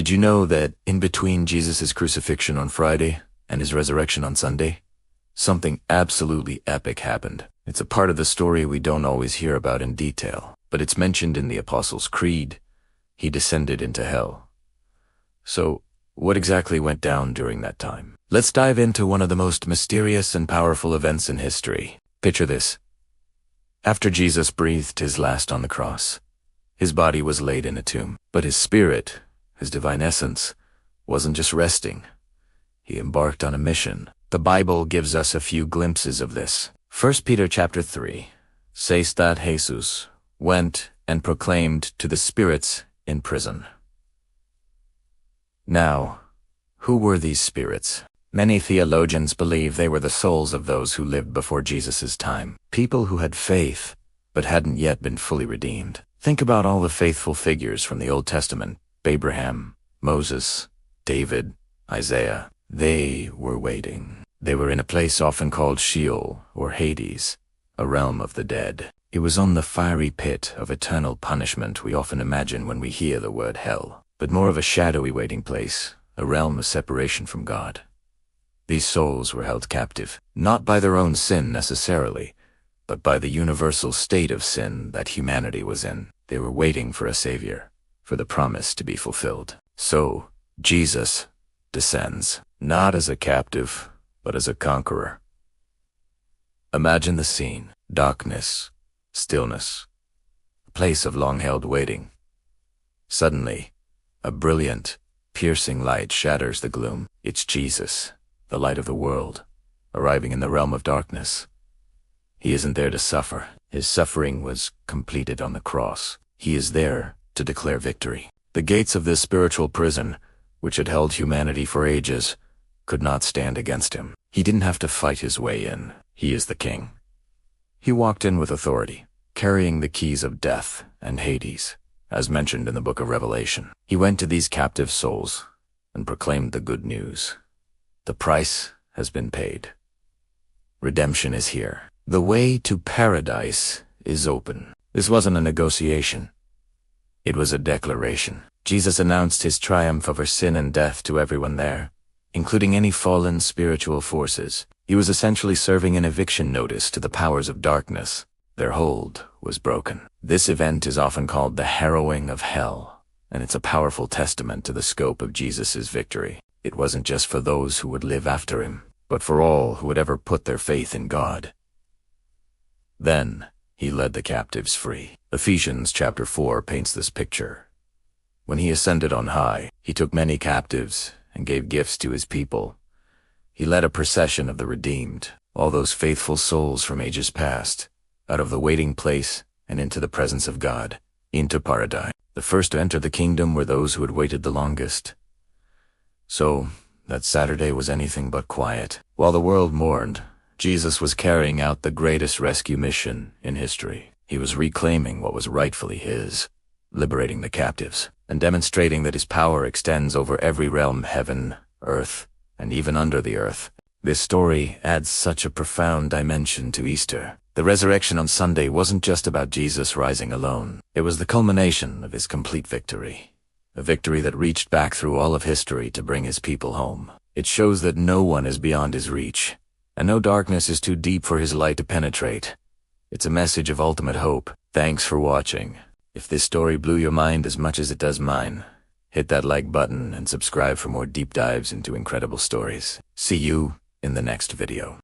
Did you know that in between Jesus' crucifixion on Friday and his resurrection on Sunday, something absolutely epic happened? It's a part of the story we don't always hear about in detail, but it's mentioned in the Apostles' Creed. He descended into hell. So, what exactly went down during that time? Let's dive into one of the most mysterious and powerful events in history. Picture this. After Jesus breathed his last on the cross, his body was laid in a tomb, but his spirit, his divine essence, wasn't just resting. He embarked on a mission. The Bible gives us a few glimpses of this. 1 Peter chapter 3 says that Jesus went and proclaimed to the spirits in prison. Now, who were these spirits? Many theologians believe they were the souls of those who lived before Jesus' time, people who had faith but hadn't yet been fully redeemed. Think about all the faithful figures from the Old Testament: Abraham, Moses, David, Isaiah. They were waiting. They were in a place often called Sheol or Hades, a realm of the dead. It was on the fiery pit of eternal punishment we often imagine when we hear the word hell, but more of a shadowy waiting place, a realm of separation from God. These souls were held captive, not by their own sin necessarily, but by the universal state of sin that humanity was in. They were waiting for a savior, for the promise to be fulfilled. So, Jesus descends, not as a captive, but as a conqueror. Imagine the scene: darkness, stillness, a place of long-held waiting. Suddenly, a brilliant, piercing light shatters the gloom. It's Jesus, the light of the world, arriving in the realm of darkness. He isn't there to suffer. His suffering was completed on the cross. He is there to declare victory. The gates of this spiritual prison, which had held humanity for ages, could not stand against him. He didn't have to fight his way in. He is the king. He walked in with authority, carrying the keys of death and Hades, as mentioned in the book of Revelation. He went to these captive souls and proclaimed the good news. The price has been paid. Redemption is here. The way to paradise is open. This wasn't a negotiation. It was a declaration. Jesus announced his triumph over sin and death to everyone there, including any fallen spiritual forces. He was essentially serving an eviction notice to the powers of darkness. Their hold was broken. This event is often called the harrowing of hell, and it's a powerful testament to the scope of Jesus' victory. It wasn't just for those who would live after him, but for all who would ever put their faith in God. Then he led the captives free. Ephesians chapter 4 paints this picture. When he ascended on high, he took many captives and gave gifts to his people. He led a procession of the redeemed, all those faithful souls from ages past, out of the waiting place and into the presence of God, into paradise. The first to enter the kingdom were those who had waited the longest. So, that Saturday was anything but quiet. While the world mourned, Jesus was carrying out the greatest rescue mission in history. He was reclaiming what was rightfully his, liberating the captives, and demonstrating that his power extends over every realm, heaven, earth, and even under the earth. This story adds such a profound dimension to Easter. The resurrection on Sunday wasn't just about Jesus rising alone. It was the culmination of his complete victory, a victory that reached back through all of history to bring his people home. It shows that no one is beyond his reach, and no darkness is too deep for his light to penetrate. It's a message of ultimate hope. Thanks for watching. If this story blew your mind as much as it does mine, hit that like button and subscribe for more deep dives into incredible stories. See you in the next video.